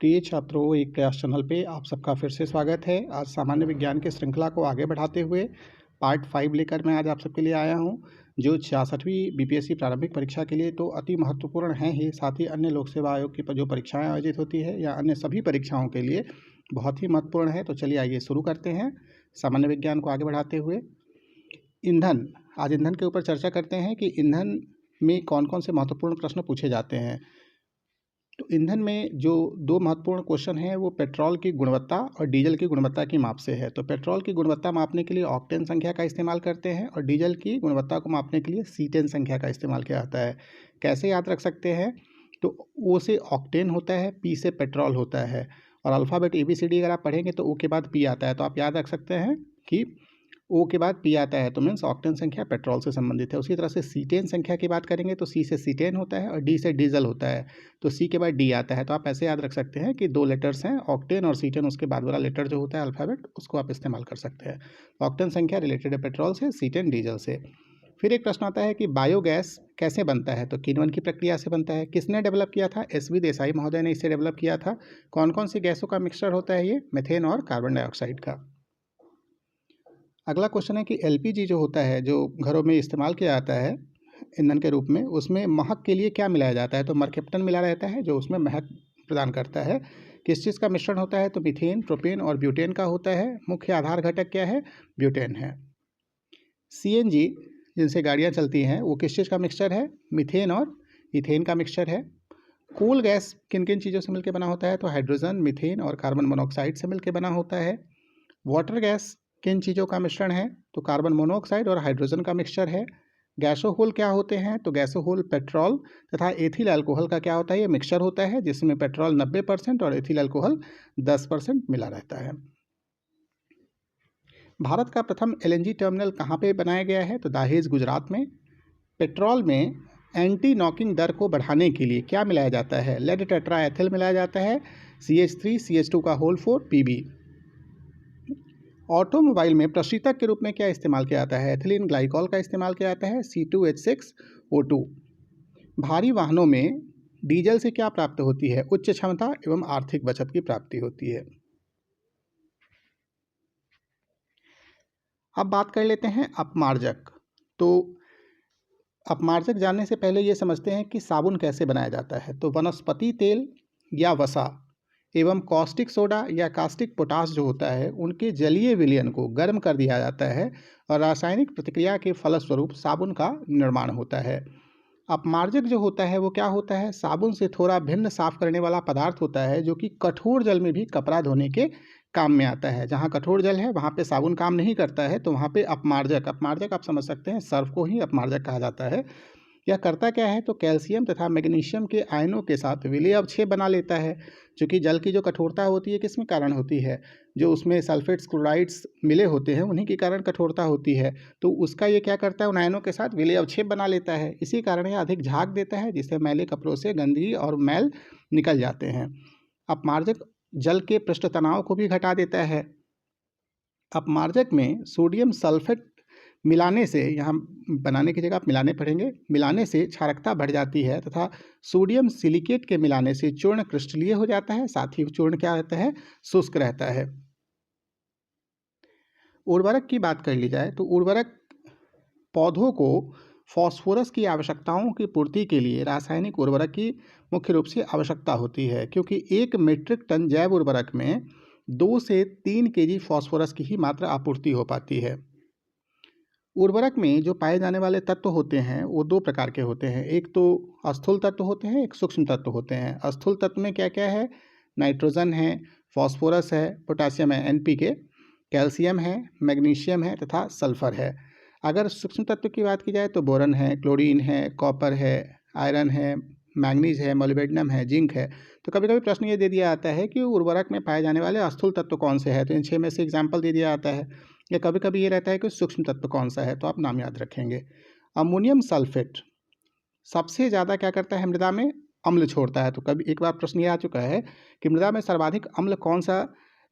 प्रिय छात्रों, एक प्रयास चैनल पे आप सबका फिर से स्वागत है। आज सामान्य विज्ञान की श्रृंखला को आगे बढ़ाते हुए पार्ट 5 लेकर मैं आज आप सबके लिए आया हूँ, जो 66वीं बीपीएससी प्रारंभिक परीक्षा के लिए तो अति महत्वपूर्ण है ही, साथ ही अन्य लोक सेवा आयोग की जो परीक्षाएं आयोजित होती है या अन्य सभी परीक्षाओं के लिए बहुत ही महत्वपूर्ण है। तो चलिए आइए शुरू करते हैं सामान्य विज्ञान को आगे बढ़ाते हुए। ईंधन, आज ईंधन के ऊपर चर्चा करते हैं कि ईंधन में कौन कौन से महत्वपूर्ण प्रश्न पूछे जाते हैं। तो ईंधन में जो दो महत्वपूर्ण क्वेश्चन हैं वो पेट्रोल की गुणवत्ता और डीजल की गुणवत्ता की माप से है। तो पेट्रोल की गुणवत्ता मापने के लिए ऑक्टेन संख्या का इस्तेमाल करते हैं और डीजल की गुणवत्ता को मापने के लिए C10 संख्या का इस्तेमाल किया जाता है। कैसे याद रख सकते हैं? तो O से ऑक्टेन होता है, P से पेट्रोल होता है और अल्फ़ाबेट ABCD अगर आप पढ़ेंगे तो O के बाद P आता है। तो आप याद रख सकते हैं कि O के बाद P आता है, तो मीन्स ऑक्टेन संख्या पेट्रोल से संबंधित है। उसी तरह से C10 संख्या की बात करेंगे तो C से C10 होता है और D से डीजल होता है, तो C के बाद D आता है। तो आप ऐसे याद रख सकते हैं कि दो लेटर्स हैं, ऑक्टेन और C10, उसके बाद वाला लेटर जो होता है अल्फ़ाबेट, उसको आप इस्तेमाल कर सकते हैं। ऑक्टेन संख्या रिलेटेड है पेट्रोल से, C10 डीजल से। फिर एक प्रश्न आता है कि बायोगैस कैसे बनता है? तो किण्वन की प्रक्रिया से बनता है। किसने डेवलप किया था? SV देसाई महोदय ने इसे डेवलप किया था। कौन कौन सी गैसों का मिक्सचर होता है ये? मीथेन और कार्बन डाइऑक्साइड का। अगला क्वेश्चन है कि LPG जो होता है, जो घरों में इस्तेमाल किया जाता है ईंधन के रूप में, उसमें महक के लिए क्या मिलाया जाता है? तो मर्केप्टन मिला रहता है जो उसमें महक प्रदान करता है। किस चीज़ का मिश्रण होता है? तो मीथेन, प्रोपेन और ब्यूटेन का होता है। मुख्य आधार घटक क्या है? ब्यूटेन है। CNG जिनसे गाड़ियाँ चलती हैं वो किस चीज़ का मिक्सचर है? मीथेन और इथेन का मिक्सचर है। कूल गैस किन किन चीज़ों से मिलकर बना होता है? तो हाइड्रोजन, मीथेन और कार्बन मोनोऑक्साइड से मिलकर बना होता है। वाटर गैस किन चीज़ों का मिश्रण है? तो कार्बन मोनोऑक्साइड और हाइड्रोजन का मिक्सचर है। गैसोहोल क्या होते हैं? तो गैसोहोल पेट्रोल तथा एथिल अल्कोहल का क्या होता है? ये मिक्सचर होता है जिसमें पेट्रोल 90% और एथिल अल्कोहल 10% मिला रहता है। भारत का प्रथम LNG टर्मिनल कहाँ पे बनाया गया है? तो दहेज, गुजरात में। पेट्रोल में एंटी नॉकिंग दर को बढ़ाने के लिए क्या मिलाया जाता है? लेड टेट्रा एथिल मिलाया जाता है, CH3 CH2 का होल 4 PB। ऑटोमोबाइल में प्रशीतक के रूप में क्या इस्तेमाल किया जाता है? एथिलीन ग्लाइकॉल का इस्तेमाल किया जाता है, C2H6O2। भारी वाहनों में डीजल से क्या प्राप्त होती है? उच्च क्षमता एवं आर्थिक बचत की प्राप्ति होती है। अब बात कर लेते हैं अपमार्जक। तो अपमार्जक जानने से पहले ये समझते हैं कि साबुन कैसे बनाया जाता है। तो वनस्पति तेल या वसा एवं कॉस्टिक सोडा या कास्टिक पोटास जो होता है, उनके जलीय विलयन को गर्म कर दिया जाता है और रासायनिक प्रतिक्रिया के फलस्वरूप साबुन का निर्माण होता है। अपमार्जक जो होता है वो क्या होता है? साबुन से थोड़ा भिन्न साफ करने वाला पदार्थ होता है जो कि कठोर जल में भी कपड़ा धोने के काम में आता है। जहाँ कठोर जल है वहाँ पे साबुन काम नहीं करता है, तो वहाँ पे अपमार्जक आप समझ सकते हैं, सर्फ को ही अपमार्जक कहा जाता है। यह करता क्या है? तो कैल्शियम तथा मैग्नीशियम के आयनों के साथ विलय अवक्षेप बना लेता है। क्योंकि जल की जो कठोरता होती है किसमें कारण होती है? जो उसमें सल्फेट्स, क्लोराइड्स मिले होते हैं उन्हीं के कारण कठोरता होती है। तो उसका ये क्या करता है? उन आयनों के साथ विलय अवक्षेप बना लेता है। इसी कारण यह अधिक झाग देता है, जिससे मैले कपड़ों से गंदगी और मैल निकल जाते हैं। अपमार्जक जल के पृष्ठ तनाव को भी घटा देता है। अपमार्जक में सोडियम सल्फेट मिलाने से, यहाँ बनाने की जगह आप मिलाने पढ़ेंगे, मिलाने से क्षारकता बढ़ जाती है तथा सोडियम सिलिकेट के मिलाने से चूर्ण क्रिस्टलीय हो जाता है, साथ ही चूर्ण क्या रहता है? शुष्क रहता है। उर्वरक की बात कर ली जाए तो उर्वरक पौधों को फास्फोरस की आवश्यकताओं की पूर्ति के लिए रासायनिक उर्वरक की मुख्य रूप से आवश्यकता होती है, क्योंकि 1 मीट्रिक टन जैव उर्वरक में 2 से 3 kg फास्फोरस की ही मात्रा आपूर्ति हो पाती है। उर्वरक में जो पाए जाने वाले तत्व होते हैं वो दो प्रकार के होते हैं। एक तो स्थूल तत्व होते हैं, एक सूक्ष्म तत्व होते हैं। स्थूल तत्व में क्या क्या है? नाइट्रोजन है, फास्फोरस है, पोटासियम है NPK, कैल्शियम है, मैग्नीशियम है तथा सल्फर है। अगर सूक्ष्म तत्व की बात की जाए तो बोरन है, क्लोरीन है, कॉपर है, आयरन है, मैंगनीज है, मोलिब्डेनम है, जिंक है। तो कभी कभी प्रश्न ये दे दिया जाता है कि उर्वरक में पाए जाने वाले स्थूल तत्व कौन से हैं, तो इन 6 में से एग्जाम्पल दे दिया जाता है। या कभी कभी ये रहता है कि सूक्ष्म तत्व कौन सा है, तो आप नाम याद रखेंगे। अमोनियम सल्फेट सबसे ज़्यादा क्या करता है? मृदा में अम्ल छोड़ता है। तो कभी एक बार प्रश्न ये आ चुका है कि मृदा में सर्वाधिक अम्ल कौन सा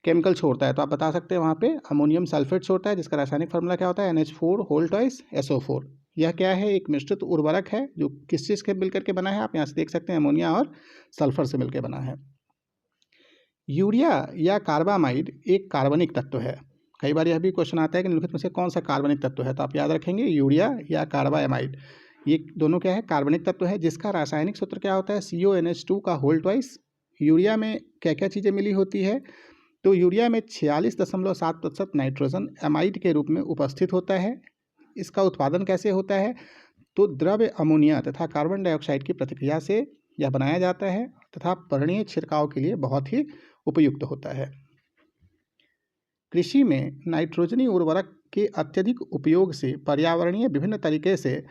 केमिकल छोड़ता है, तो आप बता सकते हैं वहाँ पे अमोनियम सल्फेट छोड़ता है, जिसका रासायनिक फार्मूला क्या होता है? NH4 whole twice SO4। यह क्या है? एक मिश्रित उर्वरक है जो किस चीज़ के मिलकर के बना है? आप यहाँ से देख सकते हैं, अमोनिया और सल्फर से मिलकर बना है। यूरिया या कार्बामाइड एक कार्बनिक तत्व है। कई बार यह भी क्वेश्चन आता है कि निम्नलिखित में से कौन सा कार्बनिक तत्व है, तो आप याद रखेंगे यूरिया या कार्बामाइड, ये दोनों क्या है, कार्बनिक तत्व है, जिसका रासायनिक सूत्र क्या होता है, CONH2 का होल ट्वाइस। यूरिया में क्या क्या चीज़ें मिली होती है, तो यूरिया में 46.7% नाइट्रोजन एमाइड के रूप में उपस्थित होता है। इसका उत्पादन कैसे होता है, तो द्रव्य अमोनिया तथा कार्बन डाइऑक्साइड की प्रतिक्रिया से यह बनाया जाता है तथा पर्णीय छिड़काव के लिए बहुत ही उपयुक्त होता है। कृषि में नाइट्रोजनी उर्वरक के अत्यधिक उपयोग से पर्यावरणीय विभिन्न तरीके से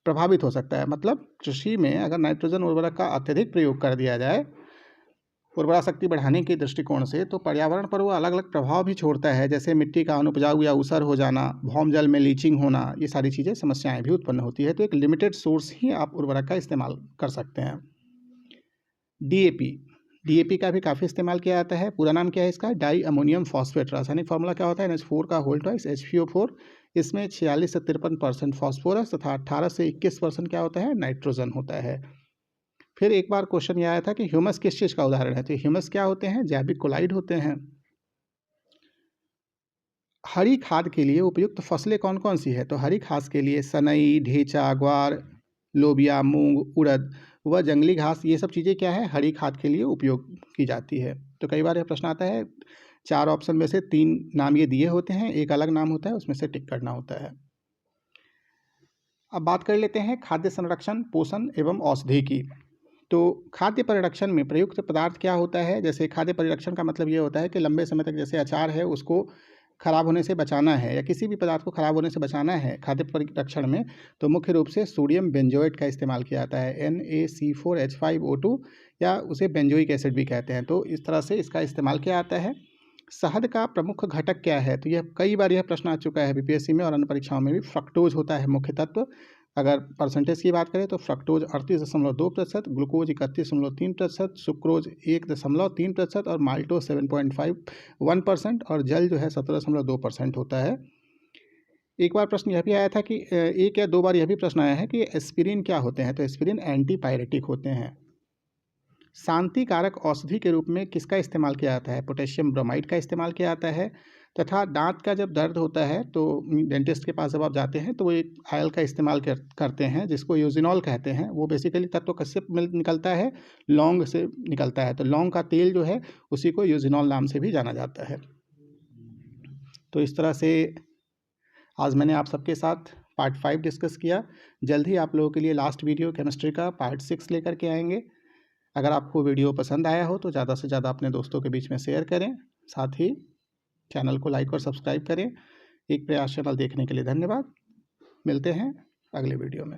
प्रभावित हो सकता है। मतलब कृषि में अगर नाइट्रोजन उर्वरक का अत्यधिक प्रयोग कर दिया जाए उर्वरा शक्ति बढ़ाने के दृष्टिकोण से, तो पर्यावरण पर वो अलग अलग प्रभाव भी छोड़ता है, जैसे मिट्टी का अनुपजाऊ या ऊसर हो जाना, भौम जल में लीचिंग होना, ये सारी चीज़ें समस्याएं भी उत्पन्न होती है। तो एक लिमिटेड सोर्स ही आप उर्वरक का इस्तेमाल कर सकते हैं। डीएपी का भी काफ़ी इस्तेमाल किया जाता है। पूरा नाम क्या है इसका, डाई अमोनियम फॉस्फेट। रासायनिक फार्मूला क्या होता है, NH4 का होल ट्वाइस HPO4। इसमें 46 से 53% फॉस्फोरस तथा 18 से 21% क्या होता है, नाइट्रोजन होता है। फिर एक बार क्वेश्चन ये आया था कि ह्यूमस किस चीज़ का उदाहरण है, तो ह्यूमस क्या होते हैं, जैविक कोलाइड होते हैं। हरी खाद के लिए उपयुक्त फसलें कौन कौन सी है, तो हरी घास के लिए सनई, ढेंचा, ग्वार, लोबिया, मूंग, उड़द व जंगली घास, ये सब चीज़ें क्या है, हरी खाद के लिए उपयोग की जाती है। तो कई बार यह प्रश्न आता है, 4 ऑप्शन में से 3 नाम ये दिए होते हैं, एक अलग नाम होता है, उसमें से टिक करना होता है। अब बात कर लेते हैं खाद्य संरक्षण, पोषण एवं औषधि की। तो खाद्य परिरक्षण में प्रयुक्त पदार्थ क्या होता है, जैसे खाद्य परिरक्षण का मतलब ये होता है कि लंबे समय तक, जैसे अचार है, उसको खराब होने से बचाना है या किसी भी पदार्थ को खराब होने से बचाना है खाद्य परिरक्षण में, तो मुख्य रूप से सोडियम बेंजोएट का इस्तेमाल किया जाता है, NaC4H5O2, या उसे बेंजोइक एसिड भी कहते हैं। तो इस तरह से इसका इस्तेमाल किया जाता है। शहद का प्रमुख घटक क्या है, तो यह कई बार यह प्रश्न आ चुका है बीपीएससी में और अन्य परीक्षाओं में भी। फ्रक्टोज होता है मुख्य तत्व। अगर परसेंटेज की बात करें तो फ्रक्टोज 38.2%, ग्लूकोज 31.3%, सुक्रोज 1.3% और माल्टोज 7.51% और जल जो है 17.2% होता है। एक बार प्रश्न यह भी आया था कि एक या दो बार यह भी प्रश्न आया है कि एस्पिरिन क्या होते हैं, तो एस्पिरिन एंटीपायरेटिक होते हैं। शांति कारक औषधि के रूप में किसका इस्तेमाल किया जाता है, पोटेशियम ब्रोमाइड का इस्तेमाल किया जाता है। तथा दांत का जब दर्द होता है तो डेंटिस्ट के पास जब आप जाते हैं तो वो एक आयल का इस्तेमाल करते हैं, जिसको यूजिनॉल कहते हैं। वो बेसिकली तत्व किससे निकलता है, लौंग से निकलता है। तो लौंग का तेल जो है उसी को यूजिनॉल नाम से भी जाना जाता है। तो इस तरह से आज मैंने आप सबके साथ पार्ट 5 डिस्कस किया। जल्द ही आप लोगों के लिए लास्ट वीडियो केमिस्ट्री का पार्ट 6 लेकर के आएंगे। अगर आपको वीडियो पसंद आया हो तो ज़्यादा से ज़्यादा अपने दोस्तों के बीच में शेयर करें, साथ ही चैनल को लाइक और सब्सक्राइब करें। एक प्रयास चैनल देखने के लिए धन्यवाद। मिलते हैं अगले वीडियो में।